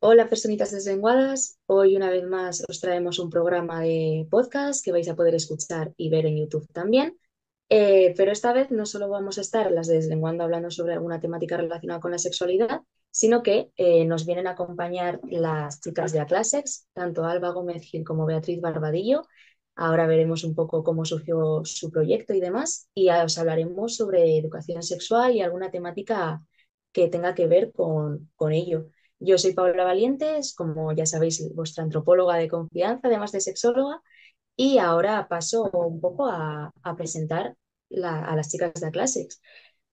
Hola, personitas deslenguadas. Hoy una vez más os traemos un programa de podcast que vais a poder escuchar y ver en YouTube también. Pero esta vez no solo vamos a estar las de Deslenguando hablando sobre alguna temática relacionada con la sexualidad, sino que nos vienen a acompañar las chicas de Aclasex, tanto Alba Gómez Gil como Beatriz Barbadillo. Ahora veremos un poco cómo surgió su proyecto y demás, y os hablaremos sobre educación sexual y alguna temática que tenga que ver con ello. Yo soy Paula Valientes, como ya sabéis, vuestra antropóloga de confianza, además de sexóloga, y ahora paso un poco a presentar a las chicas de Classics.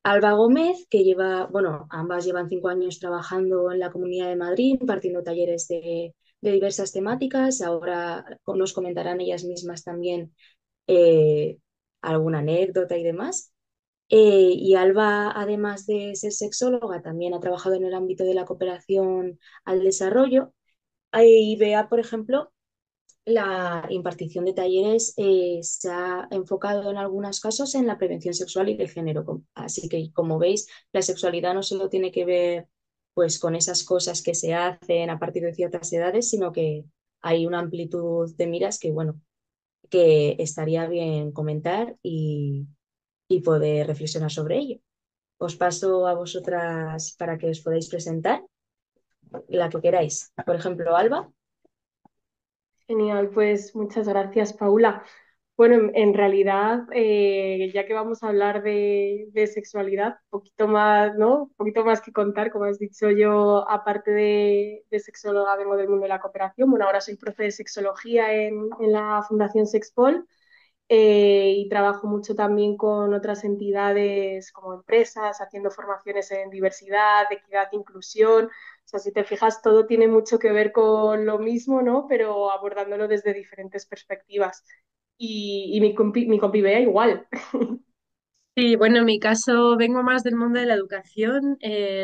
Alba Gómez, que lleva, bueno, ambas llevan 5 años trabajando en la Comunidad de Madrid, impartiendo talleres de diversas temáticas. Ahora nos comentarán ellas mismas también eh, alguna anécdota y demás. Y Alba, además de ser sexóloga, también ha trabajado en el ámbito de la cooperación al desarrollo. Y Bea, por ejemplo, la impartición de talleres se ha enfocado en algunos casos en la prevención sexual y de género. Así que, como veis, la sexualidad no solo tiene que ver pues, con esas cosas que se hacen a partir de ciertas edades, sino que hay una amplitud de miras que, bueno, que estaría bien comentar y poder reflexionar sobre ello. Os paso a vosotras para que os podáis presentar la que queráis. Por ejemplo, Alba. Genial, pues muchas gracias, Paula. Bueno, en realidad, ya que vamos a hablar de sexualidad, un poquito más, ¿no? Un poquito más que contar, como has dicho yo, aparte de sexóloga, vengo del mundo de la cooperación. Bueno, ahora soy profe de sexología en la Fundación Sexpol y trabajo mucho también con otras entidades como empresas, haciendo formaciones en diversidad, equidad, inclusión. O sea, si te fijas, todo tiene mucho que ver con lo mismo, ¿no? Pero abordándolo desde diferentes perspectivas. Y mi compi Bea igual. Sí, bueno, en mi caso vengo más del mundo de la educación,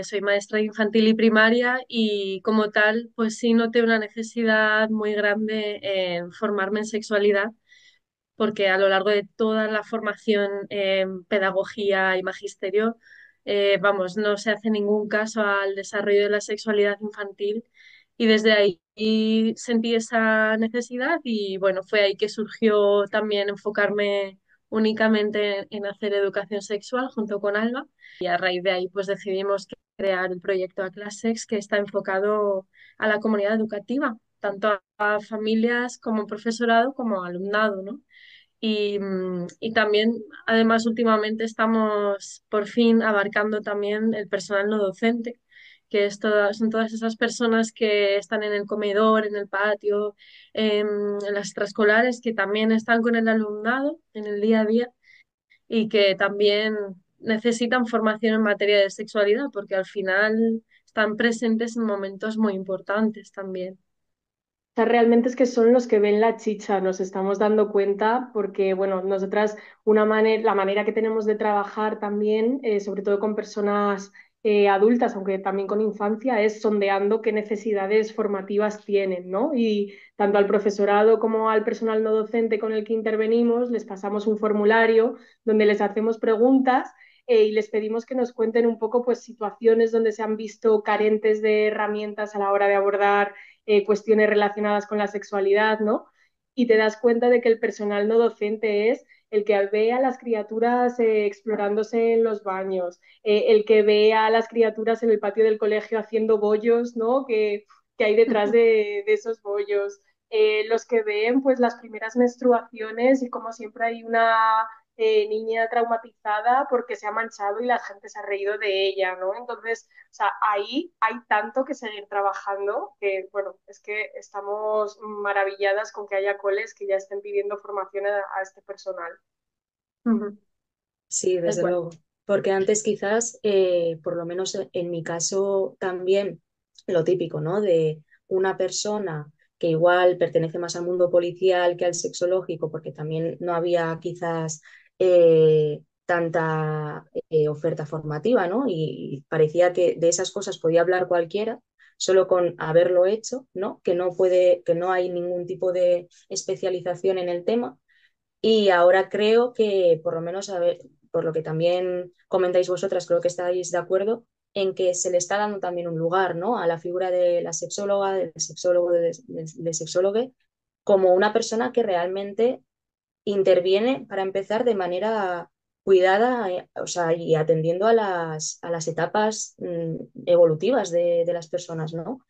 soy maestra de infantil y primaria y como tal, pues sí noté una necesidad muy grande en formarme en sexualidad, porque a lo largo de toda la formación en pedagogía y magisterio, vamos, no se hace ningún caso al desarrollo de la sexualidad infantil y desde ahí sentí esa necesidad y bueno, fue ahí que surgió también enfocarme únicamente en hacer educación sexual junto con Alba y a raíz de ahí pues decidimos crear el proyecto Aclasex que está enfocado a la comunidad educativa, tanto a familias como profesorado como alumnado, ¿no? Y también, además, últimamente estamos por fin abarcando también el personal no docente, que son todas esas personas que están en el comedor, en el patio, en las extraescolares, que también están con el alumnado en el día a día y que también necesitan formación en materia de sexualidad, porque al final están presentes en momentos muy importantes también. Sea, realmente es que son los que ven la chicha, nos estamos dando cuenta, porque, bueno, nosotras, la manera que tenemos de trabajar también, sobre todo con personas adultas, aunque también con infancia, es sondeando qué necesidades formativas tienen, ¿no? Y tanto al profesorado como al personal no docente con el que intervenimos, les pasamos un formulario donde les hacemos preguntas. Y les pedimos que nos cuenten un poco pues, situaciones donde se han visto carentes de herramientas a la hora de abordar cuestiones relacionadas con la sexualidad, ¿no? Y te das cuenta de que el personal no docente es el que ve a las criaturas explorándose en los baños, el que ve a las criaturas en el patio del colegio haciendo bollos, ¿no? Que hay detrás de esos bollos. Los que ven pues las primeras menstruaciones y como siempre hay una niña traumatizada porque se ha manchado y la gente se ha reído de ella, ¿no? Entonces, o sea, ahí hay tanto que seguir trabajando que, bueno, es que estamos maravilladas con que haya coles que ya estén pidiendo formación a este personal. Ujú. Sí, Tal desde cual. luego. Porque antes quizás, por lo menos en mi caso también, lo típico, ¿no? De una persona que igual pertenece más al mundo policial que al sexológico, porque también no había quizás tanta oferta formativa, ¿no? Y parecía que de esas cosas podía hablar cualquiera, solo con haberlo hecho, ¿no? Que no hay ningún tipo de especialización en el tema. Y ahora creo que, por lo menos, a ver, por lo que también comentáis vosotras, creo que estáis de acuerdo, en que se le está dando también un lugar, ¿no? A la figura de la sexóloga, del sexólogo, del sexólogo, como una persona que realmente interviene, para empezar, de manera cuidada, o sea, y atendiendo a las etapas evolutivas de las personas, ¿no?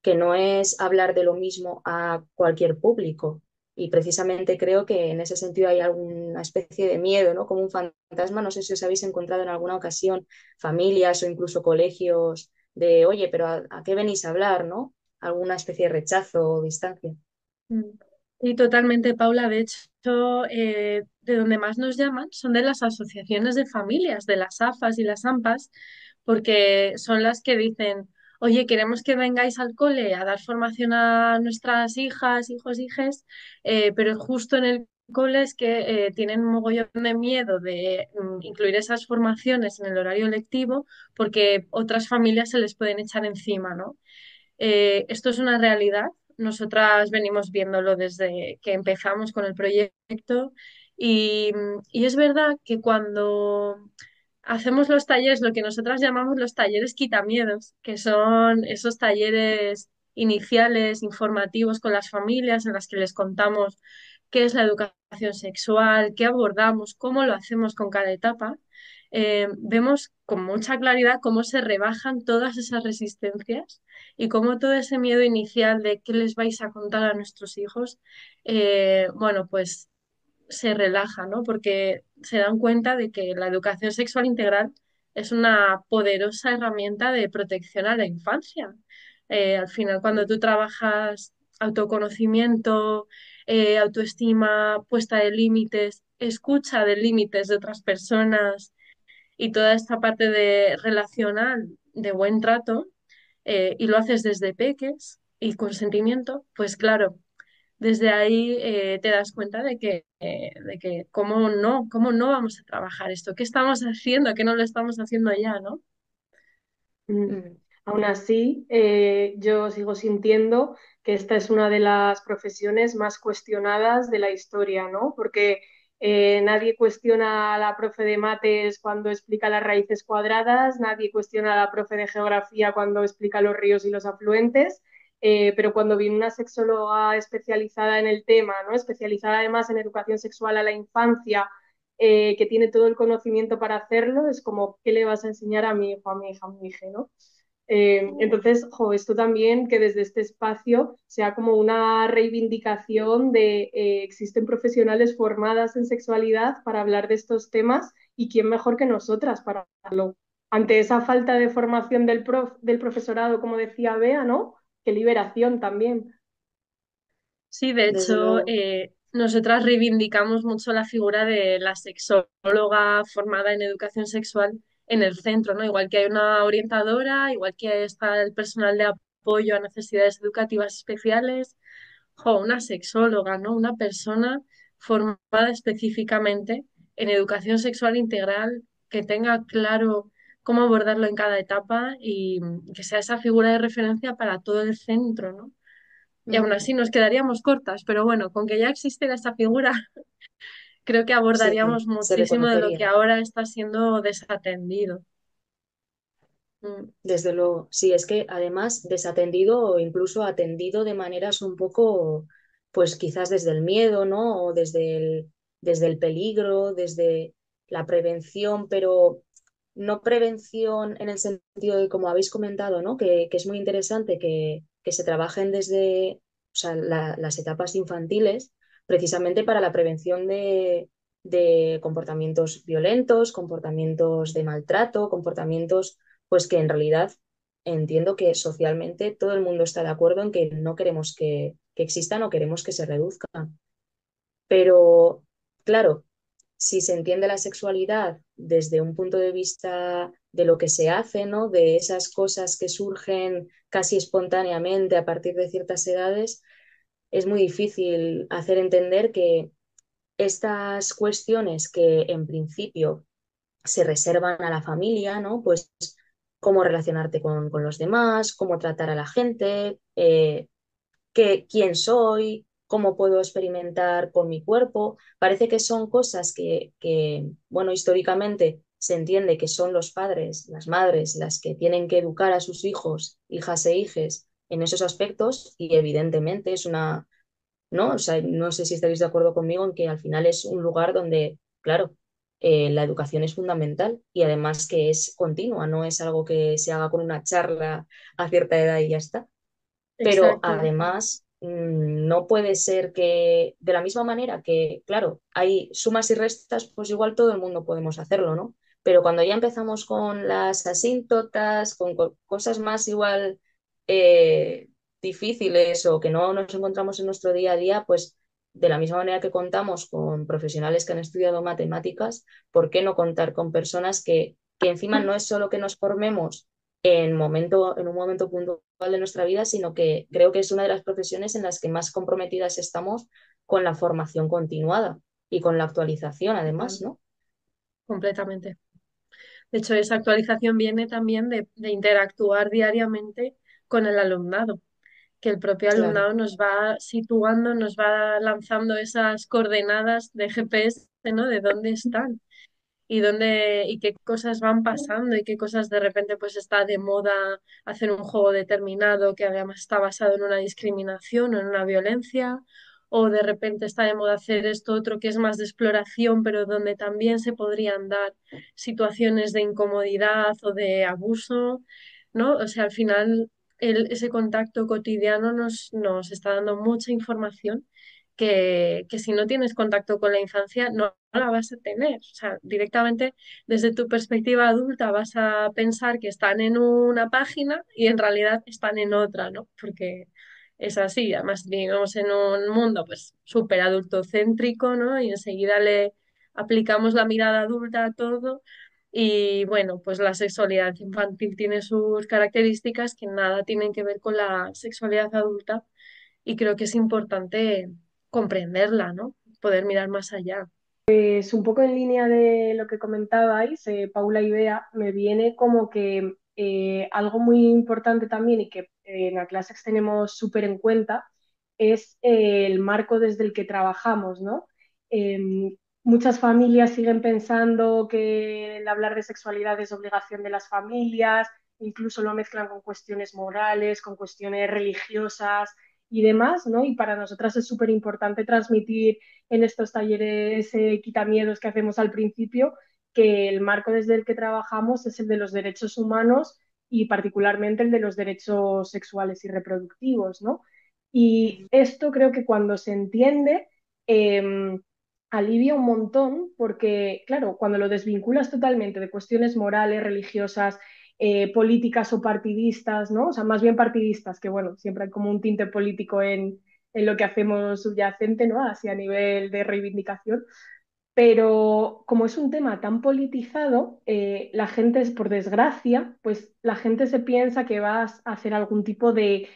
Que no es hablar de lo mismo a cualquier público. Y precisamente creo que en ese sentido hay alguna especie de miedo, ¿no? Como un fantasma, no sé si os habéis encontrado en alguna ocasión familias o incluso colegios de, oye, pero a qué venís a hablar, ¿no? Alguna especie de rechazo o distancia. Mm. Y totalmente, Paula. De hecho, de donde más nos llaman son de las asociaciones de familias, de las AFAs y las AMPAs, porque son las que dicen, oye, queremos que vengáis al cole a dar formación a nuestras hijas, hijos, hijes, pero justo en el cole es que tienen un mogollón de miedo de incluir esas formaciones en el horario lectivo porque otras familias se les pueden echar encima, ¿no? Esto es una realidad. Nosotras venimos viéndolo desde que empezamos con el proyecto y, y es verdad que cuando hacemos los talleres, lo que nosotras llamamos los talleres quitamiedos, que son esos talleres iniciales, informativos con las familias en las que les contamos qué es la educación sexual, qué abordamos, cómo lo hacemos con cada etapa, vemos con mucha claridad cómo se rebajan todas esas resistencias y cómo todo ese miedo inicial de qué les vais a contar a nuestros hijos, bueno, pues se relaja, ¿no? Porque se dan cuenta de que la educación sexual integral es una poderosa herramienta de protección a la infancia. Al final, cuando tú trabajas autoconocimiento, autoestima, puesta de límites, escucha de límites de otras personas y toda esta parte de relacional, de buen trato, y lo haces desde peques y con sentimiento, pues claro, desde ahí te das cuenta de que cómo no vamos a trabajar esto, qué estamos haciendo, que no lo estamos haciendo ya, ¿no? Mm. Mm, Aún así, yo sigo sintiendo que esta es una de las profesiones más cuestionadas de la historia, ¿no? Porque nadie cuestiona a la profe de mates cuando explica las raíces cuadradas, nadie cuestiona a la profe de geografía cuando explica los ríos y los afluentes, pero cuando viene una sexóloga especializada en el tema, ¿no? Especializada además en educación sexual a la infancia, que tiene todo el conocimiento para hacerlo, es como, ¿qué le vas a enseñar a mi hijo, a mi hija, a mi hija, ¿no? Entonces, jo, esto también que desde este espacio sea como una reivindicación de existen profesionales formadas en sexualidad para hablar de estos temas y quién mejor que nosotras para hacerlo. Ante esa falta de formación del profesorado, como decía Bea, ¿no? Qué liberación también. Sí, de desde hecho, luego. nosotras reivindicamos mucho la figura de la sexóloga formada en educación sexual en el centro, ¿no? Igual que hay una orientadora, igual que está el personal de apoyo a necesidades educativas especiales, jo, una sexóloga, ¿no? Una persona formada específicamente en educación sexual integral, que tenga claro cómo abordarlo en cada etapa y que sea esa figura de referencia para todo el centro, ¿no? Y aún Mm, así nos quedaríamos cortas, pero bueno, con que ya existiera esa figura, creo que sí, abordaríamos se muchísimo de lo reconocería. que ahora está siendo desatendido. Mm. Desde luego, sí, es que además desatendido o incluso atendido de maneras un poco, pues quizás desde el miedo, ¿no? O desde el peligro, desde la prevención, pero no prevención en el sentido de, como habéis comentado, ¿no? Que es muy interesante que se trabajen desde, o sea, las etapas infantiles, precisamente para la prevención de comportamientos violentos, comportamientos de maltrato, comportamientos pues que en realidad entiendo que socialmente todo el mundo está de acuerdo en que no queremos que existan o queremos que se reduzcan. Pero, claro, si se entiende la sexualidad desde un punto de vista de lo que se hace, ¿no? De esas cosas que surgen casi espontáneamente a partir de ciertas edades, es muy difícil hacer entender que estas cuestiones que en principio se reservan a la familia, ¿no? Pues cómo relacionarte con los demás, cómo tratar a la gente, quién soy, cómo puedo experimentar con mi cuerpo. Parece que son cosas bueno, históricamente se entiende que son los padres, las madres, las que tienen que educar a sus hijos, hijas e hijes en esos aspectos y evidentemente es una, ¿no? O sea, no sé si estaréis de acuerdo conmigo en que al final es un lugar donde, claro, la educación es fundamental y además que es continua, no es algo que se haga con una charla a cierta edad y ya está. Pero Exacto, además, no puede ser que, de la misma manera que, claro, hay sumas y restas, pues igual todo el mundo podemos hacerlo, ¿no? Pero cuando ya empezamos con las asíntotas, con cosas más igual eh, difíciles o que no nos encontramos en nuestro día a día, pues de la misma manera que contamos con profesionales que han estudiado matemáticas, ¿por qué no contar con personas que encima no es solo que nos formemos en un momento puntual de nuestra vida, sino que creo que es una de las profesiones en las que más comprometidas estamos con la formación continuada y con la actualización, además, total, ¿no? completamente. De hecho, esa actualización viene también de interactuar diariamente con el alumnado, que el propio Claro, alumnado nos va situando, nos va lanzando esas coordenadas de GPS, ¿no? De dónde están y dónde y qué cosas van pasando y qué cosas de repente pues está de moda hacer un juego determinado que además está basado en una discriminación o en una violencia, o de repente está de moda hacer esto otro que es más de exploración, pero donde también se podrían dar situaciones de incomodidad o de abuso, ¿no? O sea, al final ese contacto cotidiano nos está dando mucha información que si no tienes contacto con la infancia no la vas a tener. O sea, directamente desde tu perspectiva adulta vas a pensar que están en una página y en realidad están en otra, ¿no? Porque es así. Además, vivimos en un mundo pues súper adultocéntrico, ¿no? Y enseguida le aplicamos la mirada adulta a todo. Y bueno, pues la sexualidad infantil tiene sus características que nada tienen que ver con la sexualidad adulta y creo que es importante comprenderla, ¿no? Poder mirar más allá. Es un poco en línea de lo que comentabais, Paula y Bea, me viene como que algo muy importante también y que en Atlasex tenemos súper en cuenta es el marco desde el que trabajamos, ¿no? Muchas familias siguen pensando que el hablar de sexualidad es obligación de las familias, incluso lo mezclan con cuestiones morales, con cuestiones religiosas y demás, ¿no? Y para nosotras es súper importante transmitir en estos talleres quitamiedos que hacemos al principio, que el marco desde el que trabajamos es el de los derechos humanos y particularmente el de los derechos sexuales y reproductivos, ¿no? Y esto creo que cuando se entiende alivia un montón porque, claro, cuando lo desvinculas totalmente de cuestiones morales, religiosas, políticas o partidistas, ¿no? O sea, más bien partidistas, que bueno, siempre hay como un tinte político en lo que hacemos subyacente, ¿no? Así a nivel de reivindicación. Pero como es un tema tan politizado, la gente, por desgracia, pues la gente se piensa que vas a hacer algún tipo de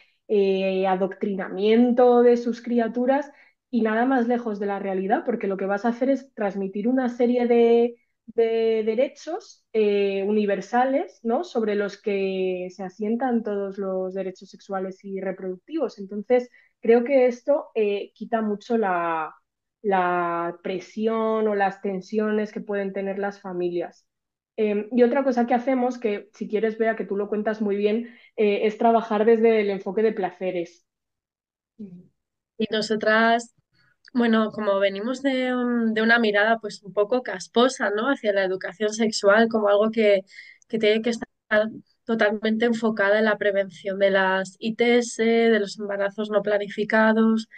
adoctrinamiento de sus criaturas y nada más lejos de la realidad, porque lo que vas a hacer es transmitir una serie de derechos universales, ¿no? Sobre los que se asientan todos los derechos sexuales y reproductivos. Entonces, creo que esto quita mucho la presión o las tensiones que pueden tener las familias. Y otra cosa que hacemos, que si quieres, Vea, que tú lo cuentas muy bien, es trabajar desde el enfoque de placeres. Y nosotras, bueno, como venimos de una mirada pues un poco casposa, ¿no? Hacia la educación sexual como algo que tiene que estar totalmente enfocada en la prevención de las ITS, de los embarazos no planificados.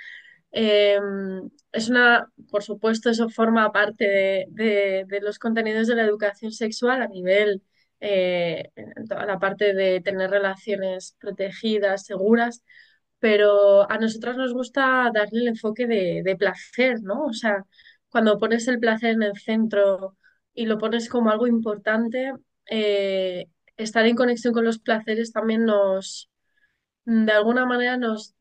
Eh, por supuesto, eso forma parte de los contenidos de la educación sexual a nivel, en toda la parte de tener relaciones protegidas, seguras, pero a nosotras nos gusta darle el enfoque de placer, ¿no? O sea, cuando pones el placer en el centro y lo pones como algo importante, estar en conexión con los placeres también de alguna manera nos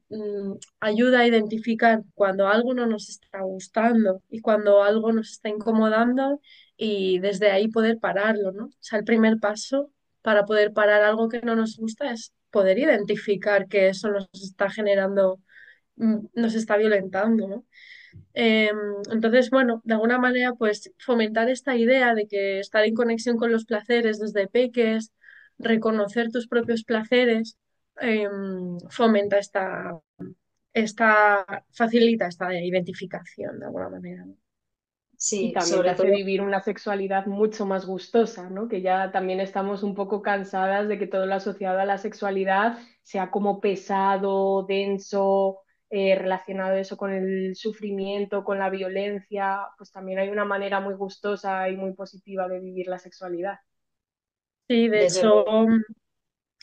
ayuda a identificar cuando algo no nos está gustando y cuando algo nos está incomodando y desde ahí poder pararlo, ¿no? O sea, el primer paso para poder parar algo que no nos gusta es poder identificar que eso nos está generando, nos está violentando, ¿no? Eh, entonces, bueno, de alguna manera, pues fomentar esta idea de que estar en conexión con los placeres desde peques, reconocer tus propios placeres, eh, fomenta facilita esta identificación de alguna manera, ¿no? Y Sí, también te sobre hace todo. vivir una sexualidad mucho más gustosa, ¿no? Que ya también estamos un poco cansadas de que todo lo asociado a la sexualidad sea como pesado, denso, relacionado eso con el sufrimiento, con la violencia. Pues también hay una manera muy gustosa y muy positiva de vivir la sexualidad. Sí, de Desde hecho, luego.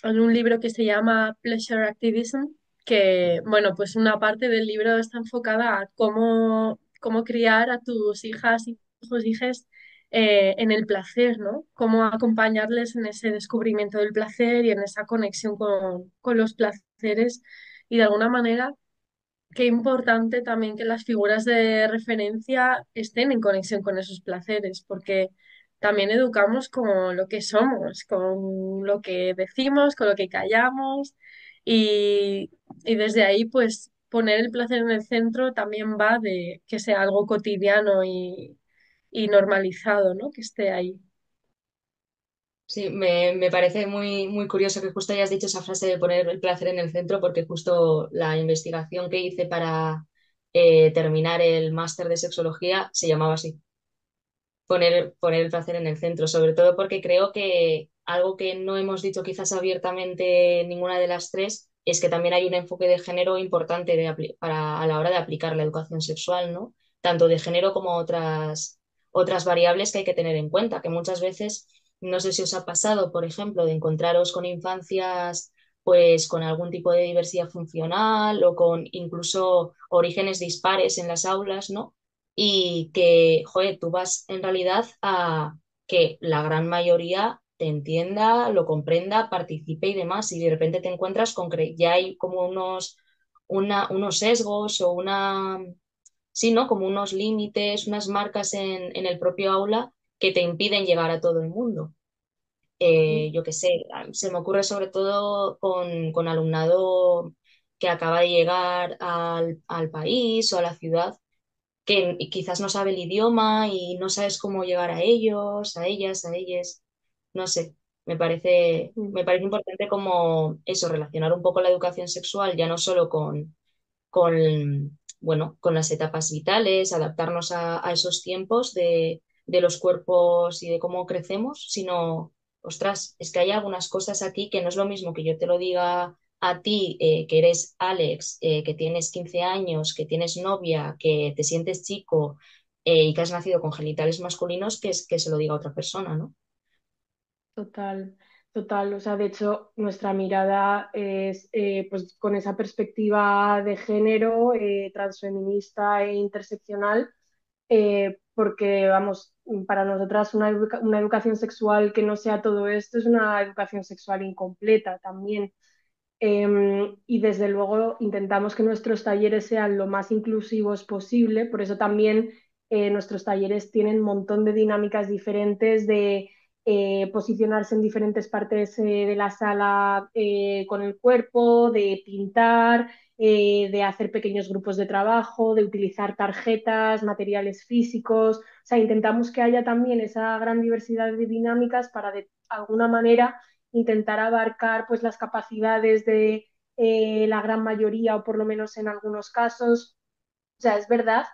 en un libro que se llama Pleasure Activism, que, bueno, pues una parte del libro está enfocada a cómo criar a tus hijas, hijos, hijas en el placer, ¿no? Cómo acompañarles en ese descubrimiento del placer y en esa conexión con los placeres y de alguna manera qué importante también que las figuras de referencia estén en conexión con esos placeres, porque también educamos con lo que somos, con lo que decimos, con lo que callamos y, y desde ahí pues poner el placer en el centro también va de que sea algo cotidiano y normalizado, ¿no? Que esté ahí. Sí, me parece muy, muy curioso que justo hayas dicho esa frase de poner el placer en el centro, porque justo la investigación que hice para terminar el máster de sexología se llamaba así, poner el placer en el centro, sobre todo porque creo que algo que no hemos dicho quizás abiertamente ninguna de las tres es que también hay un enfoque de género importante a la hora de aplicar la educación sexual, ¿no? Tanto de género como otras variables que hay que tener en cuenta, que muchas veces, no sé si os ha pasado, por ejemplo, de encontraros con infancias pues con algún tipo de diversidad funcional o con incluso orígenes dispares en las aulas, ¿no? Y que, joder, tú vas en realidad a que la gran mayoría te entienda, lo comprenda, participe y demás, y de repente te encuentras con que ya hay como unos sesgos o sí, ¿no? Como unos límites, unas marcas en el propio aula que te impiden llegar a todo el mundo. Yo qué sé, se me ocurre sobre todo con alumnado que acaba de llegar al país o a la ciudad que quizás no sabe el idioma y no sabes cómo llegar a ellos, a ellas, a ellas. No sé, Mm. me parece importante como eso, relacionar un poco la educación sexual ya no solo bueno, con las etapas vitales, adaptarnos a esos tiempos de los cuerpos y de cómo crecemos, sino, ostras, es que hay algunas cosas aquí que no es lo mismo que yo te lo diga a ti, que eres Alex, que tienes 15 años, que tienes novia, que te sientes chico, y que has nacido con genitales masculinos, que se lo diga a otra persona, ¿no? Total, total. O sea, de hecho, nuestra mirada es pues con esa perspectiva de género, transfeminista e interseccional, porque, vamos, para nosotras una educación sexual que no sea todo esto es una educación sexual incompleta también. Y desde luego intentamos que nuestros talleres sean lo más inclusivos posible, por eso también nuestros talleres tienen un montón de dinámicas diferentes de posicionarse en diferentes partes de la sala con el cuerpo, de pintar, de hacer pequeños grupos de trabajo, de utilizar tarjetas, materiales físicos. O sea, intentamos que haya también esa gran diversidad de dinámicas para de alguna manera intentar abarcar pues las capacidades de la gran mayoría o por lo menos en algunos casos. O sea, es verdad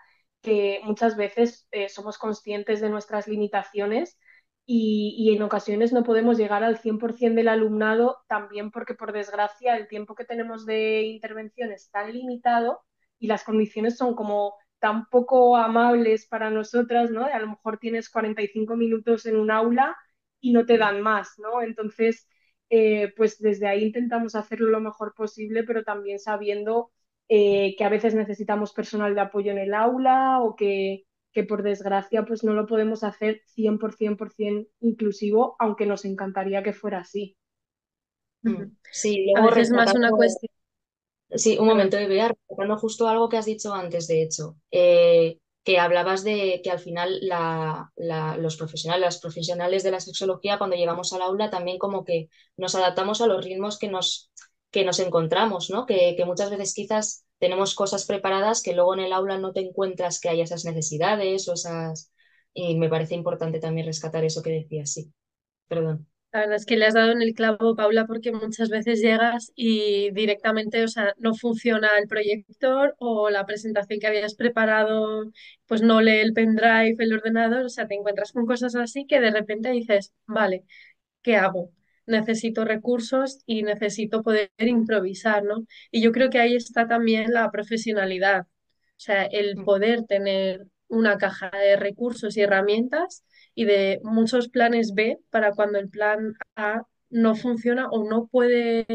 que muchas veces somos conscientes de nuestras limitaciones y en ocasiones no podemos llegar al 100% del alumnado, también porque por desgracia el tiempo que tenemos de intervención es tan limitado y las condiciones son como tan poco amables para nosotras, ¿no? A lo mejor tienes 45 minutos en un aula y no te dan más, ¿no? Entonces, pues desde ahí intentamos hacerlo lo mejor posible, pero también sabiendo que a veces necesitamos personal de apoyo en el aula o que por desgracia pues no lo podemos hacer 100% inclusivo, aunque nos encantaría que fuera así. Sí, A luego veces más una rescatando. cuestión, Sí, un perdón. momento, Bea, recordando justo algo que has dicho antes, de hecho, que hablabas de que al final los profesionales, las profesionales de la sexología, cuando llegamos al aula, también como que nos adaptamos a los ritmos que nos encontramos, ¿no? Que muchas veces quizás tenemos cosas preparadas que luego en el aula no te encuentras que haya esas necesidades o esas... Y me parece importante también rescatar eso que decías, sí, perdón. La verdad es que le has dado en el clavo, Paula, porque muchas veces llegas y directamente, o sea, no funciona el proyector o la presentación que habías preparado, pues no lee el pendrive, el ordenador, o sea, te encuentras con cosas así que de repente dices, vale, ¿qué hago? Necesito recursos y necesito poder improvisar, ¿no? Y yo creo que ahí está también la profesionalidad, o sea, el Mm, poder tener una caja de recursos y herramientas y de muchos planes B para cuando el plan A no funciona o no puede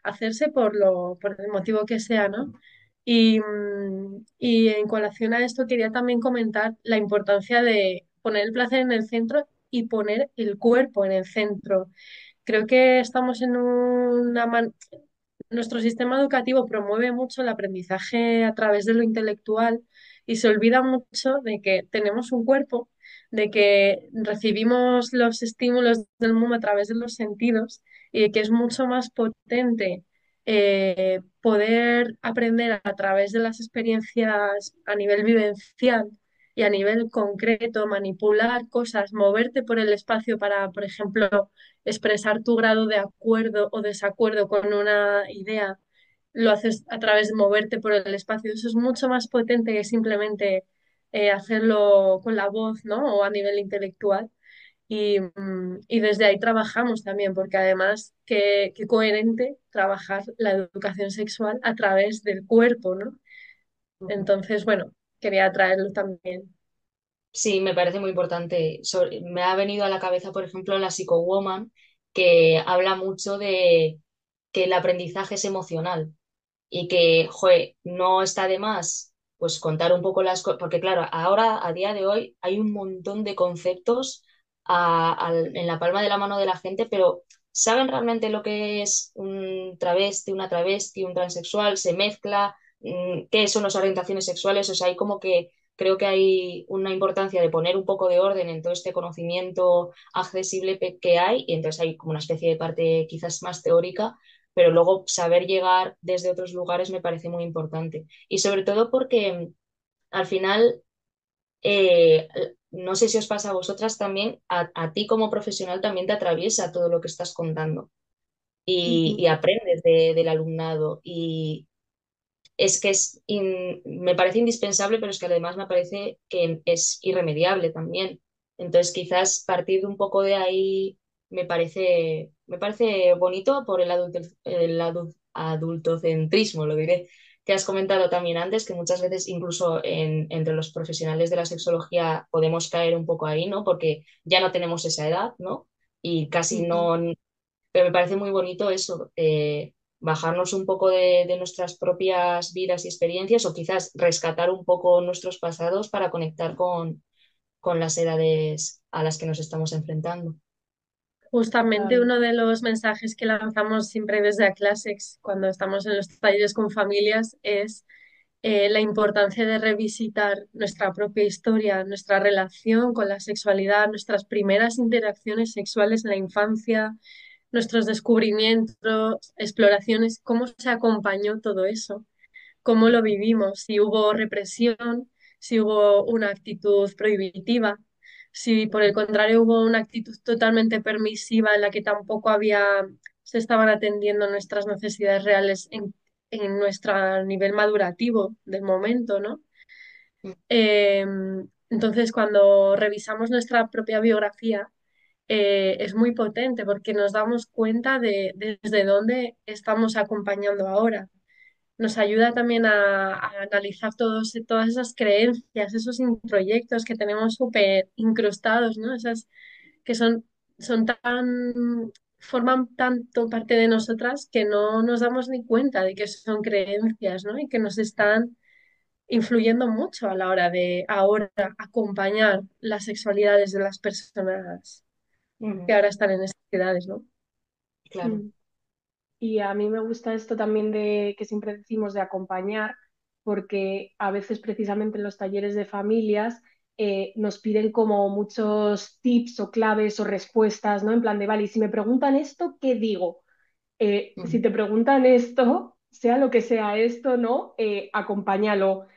hacerse por el motivo que sea, ¿no? Y en colación a esto quería también comentar la importancia de poner el placer en el centro y poner el cuerpo en el centro. Creo que estamos en nuestro sistema educativo promueve mucho el aprendizaje a través de lo intelectual y se olvida mucho de que tenemos un cuerpo, de que recibimos los estímulos del mundo a través de los sentidos y de que es mucho más potente poder aprender a través de las experiencias a nivel vivencial y a nivel concreto, manipular cosas, moverte por el espacio para, por ejemplo, expresar tu grado de acuerdo o desacuerdo con una idea, lo haces a través de moverte por el espacio. Eso es mucho más potente que simplemente hacerlo con la voz, ¿no? O a nivel intelectual. Y desde ahí trabajamos también, porque además, qué coherente trabajar la educación sexual a través del cuerpo, ¿no? ujú. Entonces, bueno, quería traerlo también. Sí, me parece muy importante. Me ha venido a la cabeza, por ejemplo, la Psychowoman, que habla mucho de que el aprendizaje es emocional y que, joe, no está de más pues contar un poco las cosas, porque claro, ahora, a día de hoy, hay un montón de conceptos en la palma de la mano de la gente, pero ¿saben realmente lo que es un travesti, una travesti, un transexual? ¿Se mezcla? ¿Qué son las orientaciones sexuales? O sea, hay como que creo que hay una importancia de poner un poco de orden en todo este conocimiento accesible que hay, y entonces hay como una especie de parte quizás más teórica, pero luego saber llegar desde otros lugares me parece muy importante. Y sobre todo porque al final, eh, no sé si os pasa a vosotras también, a ti como profesional también te atraviesa todo lo que estás contando y Ujú. aprendes del alumnado. Y es que me parece indispensable, pero es que además me parece que es irremediable también. Entonces, quizás partir de un poco de ahí me parece bonito por adultocentrismo, lo diré, que has comentado también antes, que muchas veces incluso entre los profesionales de la sexología podemos caer un poco ahí, ¿no? Porque ya no tenemos esa edad, ¿no? Y casi Ujú. no, pero me parece muy bonito eso, bajarnos un poco de nuestras propias vidas y experiencias o quizás rescatar un poco nuestros pasados para conectar con las edades a las que nos estamos enfrentando. Justamente Total. uno de los mensajes que lanzamos siempre desde a Clasex cuando estamos en los talleres con familias es la importancia de revisitar nuestra propia historia, nuestra relación con la sexualidad, nuestras primeras interacciones sexuales en la infancia, nuestros descubrimientos, exploraciones, cómo se acompañó todo eso, cómo lo vivimos, si hubo represión, si hubo una actitud prohibitiva, si por el contrario hubo una actitud totalmente permisiva en la que tampoco se estaban atendiendo nuestras necesidades reales en nuestro nivel madurativo del momento, ¿no? Eh, entonces, cuando revisamos nuestra propia biografía, es muy potente porque nos damos cuenta de desde dónde estamos acompañando ahora. Nos ayuda también a analizar todas esas creencias, esos introyectos que tenemos súper incrustados, ¿no? Esas que son forman tanto parte de nosotras que no nos damos ni cuenta de que son creencias, ¿no? Y que nos están influyendo mucho a la hora de ahora acompañar las sexualidades de las personas que Ujú, ahora están en estas edades, ¿no? claro. Mm. Y a mí me gusta esto también de que siempre decimos de acompañar, porque a veces precisamente en los talleres de familias nos piden como muchos tips o claves o respuestas, ¿no? En plan de, vale, y si me preguntan esto, ¿qué digo? Si Ujú, te preguntan esto, sea lo que sea esto, ¿no? Acompáñalo.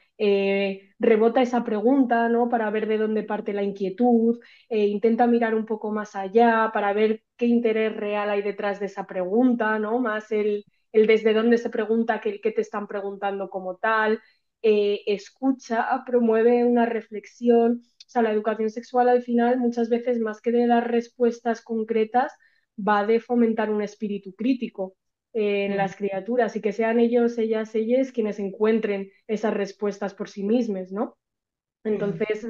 Rebota esa pregunta, ¿no? Para ver de dónde parte la inquietud, intenta mirar un poco más allá para ver qué interés real hay detrás de esa pregunta, ¿no? Más el desde dónde se pregunta que el qué te están preguntando como tal. Escucha, promueve una reflexión. O sea, la educación sexual al final muchas veces más que de dar respuestas concretas va de fomentar un espíritu crítico en Mm. las criaturas y que sean ellos, ellas, ellas quienes encuentren esas respuestas por sí mismos, ¿no? Ujú. Entonces,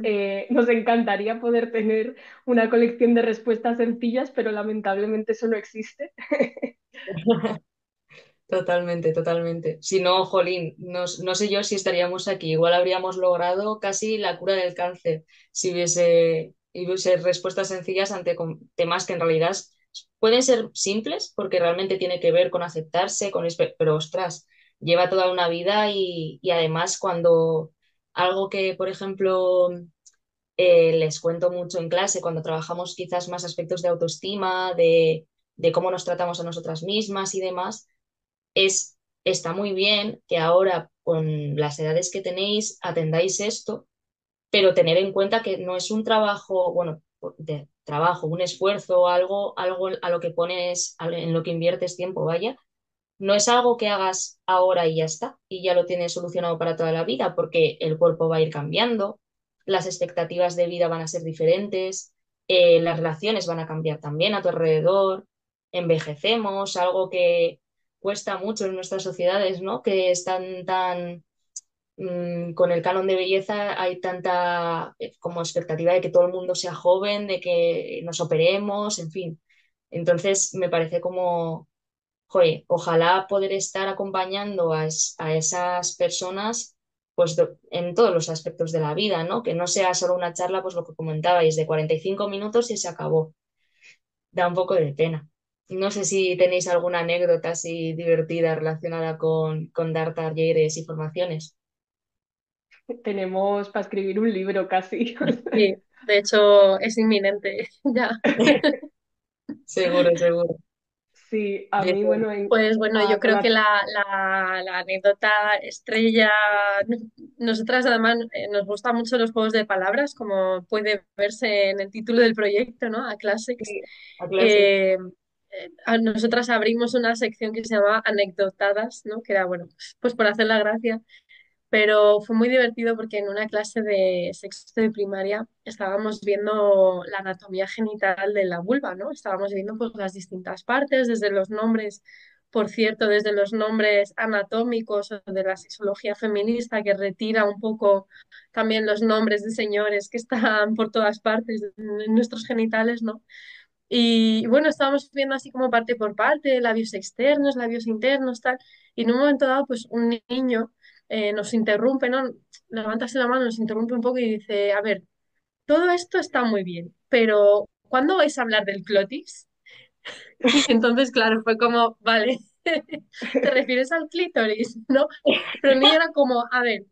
nos encantaría poder tener una colección de respuestas sencillas, pero lamentablemente eso no existe. Totalmente, totalmente. Si no, jolín, no sé yo si estaríamos aquí. Igual habríamos logrado casi la cura del cáncer si hubiese respuestas sencillas ante temas que en realidad pueden ser simples porque realmente tiene que ver con aceptarse, pero ostras, lleva toda una vida y además cuando algo que, por ejemplo, les cuento mucho en clase, cuando trabajamos quizás más aspectos de autoestima, de cómo nos tratamos a nosotras mismas y demás es, está muy bien que ahora con las edades que tenéis atendáis esto, pero tener en cuenta que no es un trabajo, bueno, de trabajo, un esfuerzo, algo a lo que pones, en lo que inviertes tiempo, vaya, no es algo que hagas ahora y ya está, y ya lo tienes solucionado para toda la vida, porque el cuerpo va a ir cambiando, las expectativas de vida van a ser diferentes, las relaciones van a cambiar también a tu alrededor, envejecemos, algo que cuesta mucho en nuestras sociedades, ¿no? Que están tan, con el canon de belleza hay tanta como expectativa de que todo el mundo sea joven, de que nos operemos, en fin. Entonces me parece como joder, ojalá poder estar acompañando a esas personas pues en todos los aspectos de la vida, ¿no? Que no sea solo una charla, pues lo que comentabais, de 45 minutos y se acabó. Da un poco de pena. No sé si tenéis alguna anécdota así divertida relacionada con dar talleres y formaciones. Tenemos para escribir un libro casi. Sí, de hecho es inminente ya. Seguro, seguro. Sí, a Yo- mí, bueno, Pues bueno, yo creo que relación. la anécdota estrella, nosotras además nos gustan mucho los juegos de palabras, como puede verse en el título del proyecto, ¿no? A Classics. Sí, a clase. Eh, Nosotras abrimos una sección que se llama Anecdotadas, ¿no? Que era, bueno, pues por hacer la gracia, pero fue muy divertido porque en una clase de sexto de primaria estábamos viendo la anatomía genital de la vulva, ¿no? Estábamos viendo pues las distintas partes, desde los nombres, por cierto, desde los nombres anatómicos o de la sexología feminista que retira un poco también los nombres de señores que están por todas partes en nuestros genitales, ¿no? Y bueno, estábamos viendo así como parte por parte, labios externos, labios internos, tal. Y en un momento dado, pues un niño nos interrumpe, ¿no? Levanta así la mano, nos interrumpe un poco y dice, a ver, todo esto está muy bien, pero ¿cuándo vais a hablar del clotis? Y entonces, claro, fue como, vale, ¿te refieres al clítoris? ¿No? Pero el niño era como, a ver,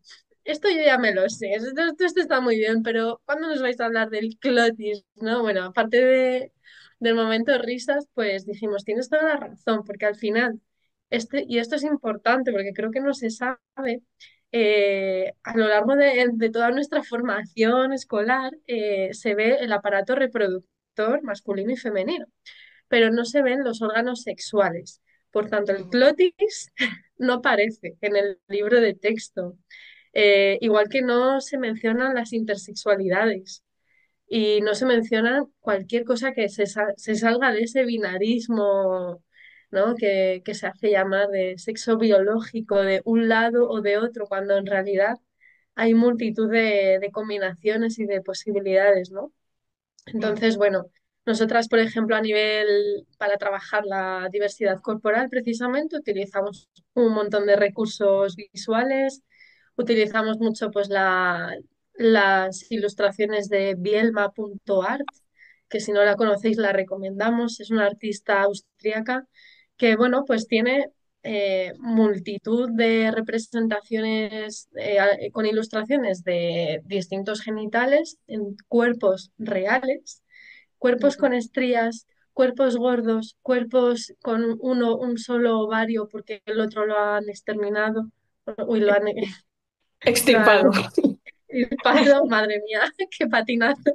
esto yo ya me lo sé, esto está muy bien, pero ¿cuándo nos vais a hablar del clotis? ¿No? Bueno, aparte del momento de risas, pues dijimos, tienes toda la razón, porque al final, y esto es importante porque creo que no se sabe, a lo largo de toda nuestra formación escolar se ve el aparato reproductor masculino y femenino, pero no se ven los órganos sexuales. Por tanto, el Ujú, clotis no aparece en el libro de texto. Igual que no se mencionan las intersexualidades y no se menciona cualquier cosa que se salga de ese binarismo, ¿no? Que se hace llamar de sexo biológico de un lado o de otro, cuando en realidad hay multitud de combinaciones y de posibilidades, ¿no? ujú, Entonces, bueno, nosotras, por ejemplo, a nivel para trabajar la diversidad corporal, precisamente utilizamos un montón de recursos visuales, utilizamos mucho pues las ilustraciones de Bielma.art, que si no la conocéis la recomendamos, es una artista austríaca que, bueno, pues tiene multitud de representaciones con ilustraciones de distintos genitales en cuerpos reales, cuerpos ujú, con estrías, cuerpos gordos, cuerpos con un solo ovario porque el otro lo han exterminado, uy, lo Extirpado. han extirpado, madre mía, qué patinazo.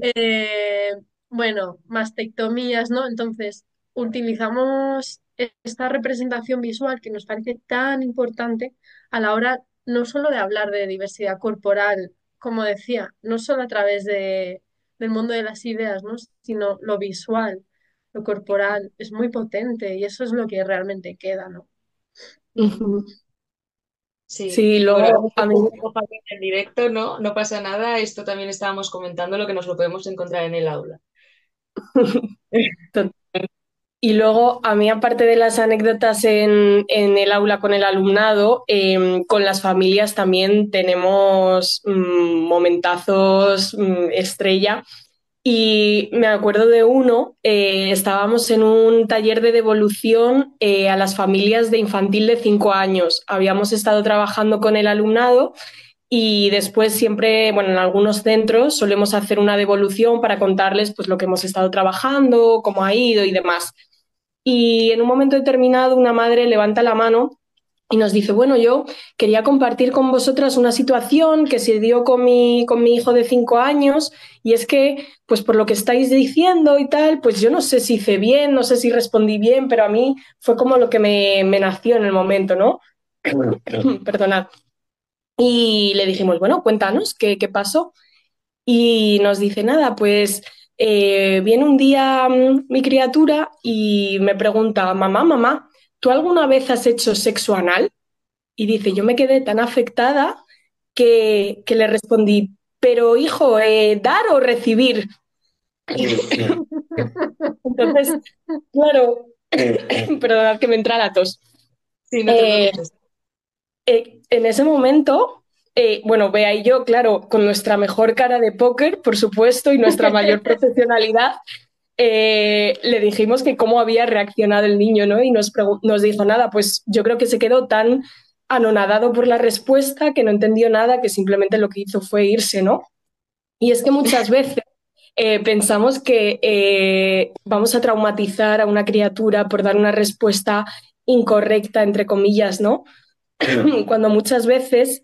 Eh, bueno, mastectomías, ¿no? Entonces, utilizamos esta representación visual que nos parece tan importante a la hora no solo de hablar de diversidad corporal, como decía, no solo a través del mundo de las ideas, ¿no? Sino lo visual, lo corporal, es muy potente y eso es lo que realmente queda, ¿no? Mm. Ujú. Sí, Sí, bueno, luego hemos a hecho mí un poco fácil en directo, ¿no? No pasa nada, esto también estábamos comentando lo que nos lo podemos encontrar en el aula. Y luego, a mí, aparte de las anécdotas en el aula con el alumnado, con las familias también tenemos momentazos estrella. Y me acuerdo de uno, estábamos en un taller de devolución a las familias de infantil de 5 años. Habíamos estado trabajando con el alumnado y después siempre, bueno, en algunos centros solemos hacer una devolución para contarles pues lo que hemos estado trabajando, cómo ha ido y demás. Y en un momento determinado una madre levanta la mano y nos dice, bueno, yo quería compartir con vosotras una situación que se dio con mi hijo de 5 años y es que, pues por lo que estáis diciendo y tal, pues yo no sé si hice bien, no sé si respondí bien, pero a mí fue como lo que me nació en el momento, ¿no? Perdonad. Y le dijimos, bueno, cuéntanos, ¿qué pasó? Y nos dice, nada, pues viene un día mi criatura y me pregunta, mamá, ¿tú alguna vez has hecho sexo anal? Y dice, yo me quedé tan afectada que le respondí, pero hijo, ¿dar o recibir? Entonces, claro, perdonad que me entra la tos. Sí, no te Eh, preocupes. en ese momento, bueno, Bea y yo, claro, con nuestra mejor cara de póker, por supuesto, y nuestra mayor profesionalidad, le dijimos que cómo había reaccionado el niño, ¿no? Y nos dijo nada, pues yo creo que se quedó tan anonadado por la respuesta que no entendió nada, que simplemente lo que hizo fue irse, ¿no? Y es que muchas veces pensamos que vamos a traumatizar a una criatura por dar una respuesta incorrecta, entre comillas, ¿no? Cuando muchas veces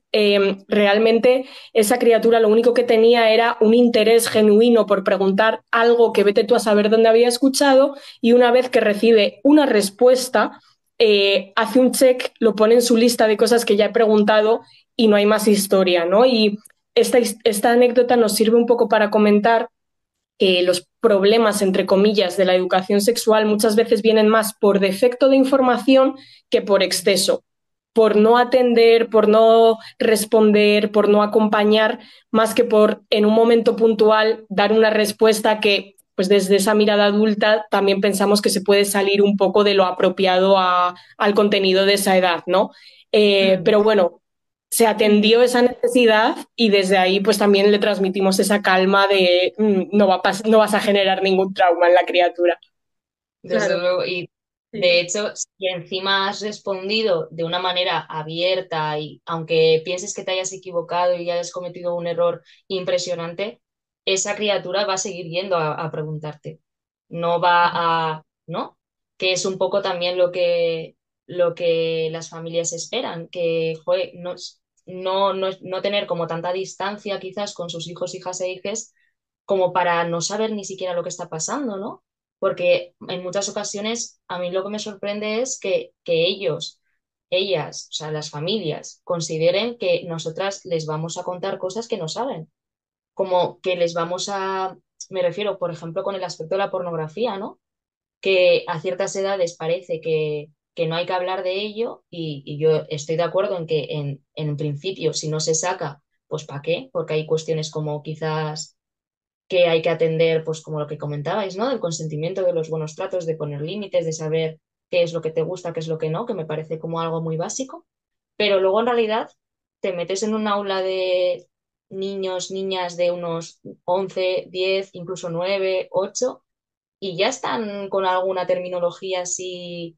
realmente esa criatura lo único que tenía era un interés genuino por preguntar algo que vete tú a saber dónde había escuchado y una vez que recibe una respuesta, hace un check, lo pone en su lista de cosas que ya he preguntado y no hay más historia, ¿no? Y esta anécdota nos sirve un poco para comentar que los problemas, entre comillas, de la educación sexual muchas veces vienen más por defecto de información que por exceso, por no atender, por no responder, por no acompañar, más que por en un momento puntual dar una respuesta que pues desde esa mirada adulta también pensamos que se puede salir un poco de lo apropiado al contenido de esa edad, ¿no? Mm. Pero bueno, se atendió esa necesidad y desde ahí pues también le transmitimos esa calma de no vas a generar ningún trauma en la criatura. Desde Claro, luego, y de sí. hecho, si encima has respondido de una manera abierta y aunque pienses que te hayas equivocado y hayas cometido un error impresionante, esa criatura va a seguir yendo a preguntarte. No va a, ¿no? Que es un poco también lo que las familias esperan, que joder, no tener como tanta distancia quizás con sus hijos, hijas e hijes como para no saber ni siquiera lo que está pasando, ¿no? Porque en muchas ocasiones a mí lo que me sorprende es que ellos, ellas, o sea, las familias, consideren que nosotras les vamos a contar cosas que no saben, como que les vamos a, me refiero, por ejemplo, con el aspecto de la pornografía, ¿no? Que a ciertas edades parece que no hay que hablar de ello y yo estoy de acuerdo en que en principio si no se saca, pues ¿para qué? Porque hay cuestiones como quizás que hay que atender, pues como lo que comentabais, ¿no? Del consentimiento, de los buenos tratos, de poner límites, de saber qué es lo que te gusta, qué es lo que no, que me parece como algo muy básico. Pero luego en realidad te metes en un aula de niños, niñas de unos 11 10 incluso 9 8 y ya están con alguna terminología así,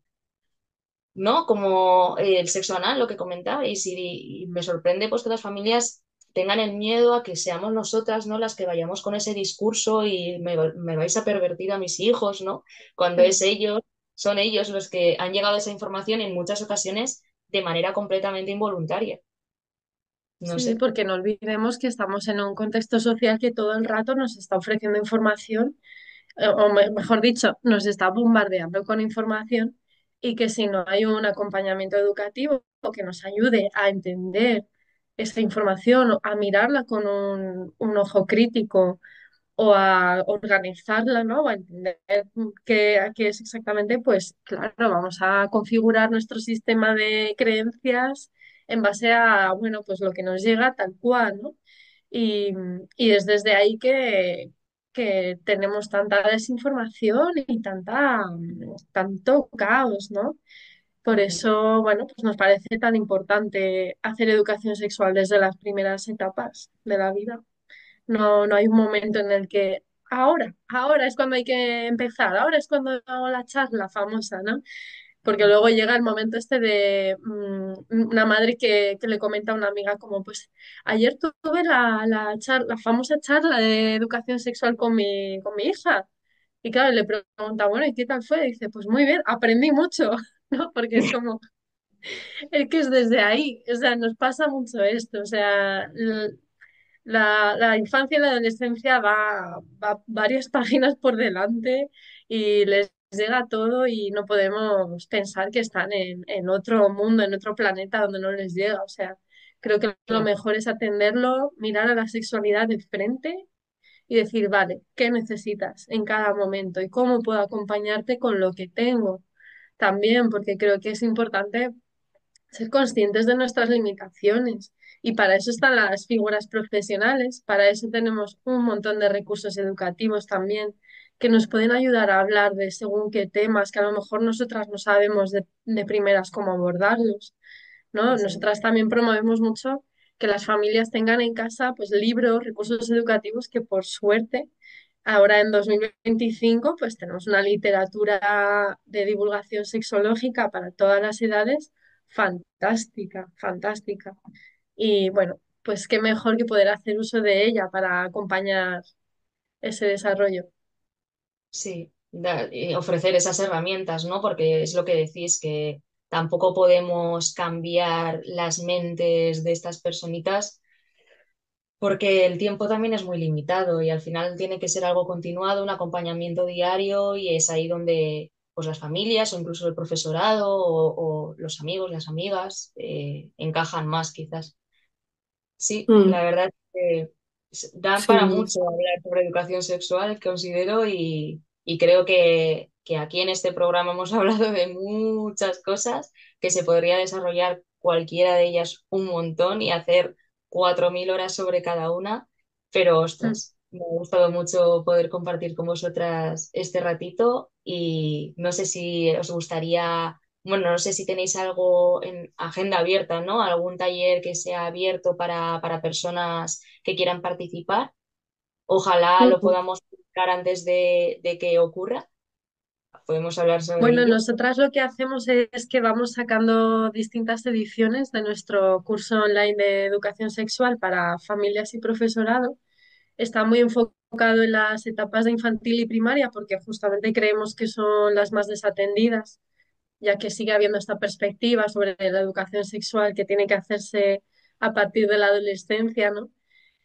¿no? Como el sexo anal, lo que comentabais, y me sorprende pues que las familias tengan el miedo a que seamos nosotras, ¿no? Las que vayamos con ese discurso y me vais a pervertir a mis hijos, ¿no? Cuando es ellos, son ellos los que han llegado a esa información en muchas ocasiones de manera completamente involuntaria. No Sí, sé. porque no olvidemos que estamos en un contexto social que todo el rato nos está ofreciendo información, mejor dicho, nos está bombardeando con información y que si no hay un acompañamiento educativo que nos ayude a entender esa información, a mirarla con un ojo crítico o a organizarla, ¿no? O a entender qué es exactamente, pues claro, vamos a configurar nuestro sistema de creencias en base a, bueno, pues lo que nos llega tal cual, ¿no? Y, y es desde ahí que tenemos tanta desinformación y tanto caos, ¿no? Por Ujú. eso, bueno, pues nos parece tan importante hacer educación sexual desde las primeras etapas de la vida. No, no hay un momento en el que ahora es cuando hay que empezar, ahora es cuando hago la charla famosa, ¿no? Porque luego llega el momento este de una madre que le comenta a una amiga como, pues ayer tuve la famosa charla de educación sexual con mi hija. Y claro, le pregunta, bueno, ¿y qué tal fue? Y dice, pues muy bien, aprendí mucho, ¿no? Porque es como, es que es desde ahí, o sea, nos pasa mucho esto, o sea, la infancia y la adolescencia va varias páginas por delante y les llega todo y no podemos pensar que están en otro mundo, en otro planeta donde no les llega. O sea, creo que lo Claro. mejor es atenderlo, mirar a la sexualidad de frente y decir, vale, ¿qué necesitas en cada momento y cómo puedo acompañarte con lo que tengo? También, porque creo que es importante ser conscientes de nuestras limitaciones. Y para eso están las figuras profesionales, para eso tenemos un montón de recursos educativos también que nos pueden ayudar a hablar de según qué temas que a lo mejor nosotras no sabemos de primeras cómo abordarlos, ¿no? Eso es. Nosotras también promovemos mucho que las familias tengan en casa pues libros, recursos educativos que por suerte ahora en 2025 pues tenemos una literatura de divulgación sexológica para todas las edades fantástica, fantástica. Y bueno, pues qué mejor que poder hacer uso de ella para acompañar ese desarrollo. Sí, y ofrecer esas herramientas, ¿no? Porque es lo que decís, que tampoco podemos cambiar las mentes de estas personitas porque el tiempo también es muy limitado y al final tiene que ser algo continuado, un acompañamiento diario y es ahí donde pues las familias o incluso el profesorado o los amigos, las amigas encajan más quizás. Sí, Mm, la verdad es que dan para sí. mucho hablar sobre educación sexual, considero, y creo que aquí en este programa hemos hablado de muchas cosas que se podría desarrollar cualquiera de ellas un montón y hacer 4.000 horas sobre cada una, pero Mm. ostras, me ha gustado mucho poder compartir con vosotras este ratito y no sé si os gustaría, bueno, no sé si tenéis algo en agenda abierta, ¿no? Algún taller que sea abierto para personas que quieran participar. Ojalá lo Mm. podamos publicar antes de que ocurra. Podemos hablar sobre Bueno, ello. nosotras lo que hacemos es que vamos sacando distintas ediciones de nuestro curso online de educación sexual para familias y profesorado. Está muy enfocado en las etapas de infantil y primaria porque justamente creemos que son las más desatendidas, ya que sigue habiendo esta perspectiva sobre la educación sexual que tiene que hacerse a partir de la adolescencia, ¿no?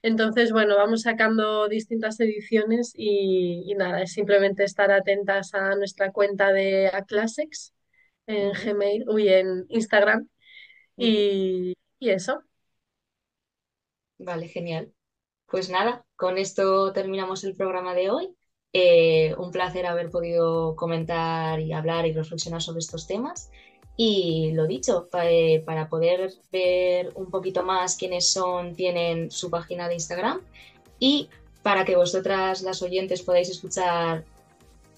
Entonces, bueno, vamos sacando distintas ediciones y nada, es simplemente estar atentas a nuestra cuenta de Aclasex en Ujú, Gmail, uy, en Instagram ujú. y eso. Vale, genial. Pues nada, con esto terminamos el programa de hoy. Un placer haber podido comentar y hablar y reflexionar sobre estos temas. Y lo dicho, para poder ver un poquito más quiénes son, tienen su página de Instagram y para que vosotras, las oyentes, podáis escuchar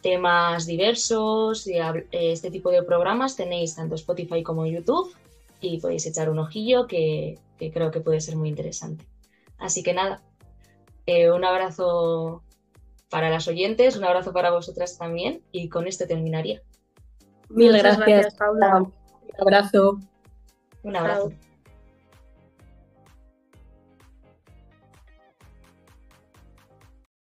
temas diversos y este tipo de programas, tenéis tanto Spotify como YouTube y podéis echar un ojillo que creo que puede ser muy interesante. Así que nada. Un abrazo para las oyentes, un abrazo para vosotras también y con esto terminaría. Mil Muchas gracias. gracias, Paula. Un abrazo. Un Chao. abrazo.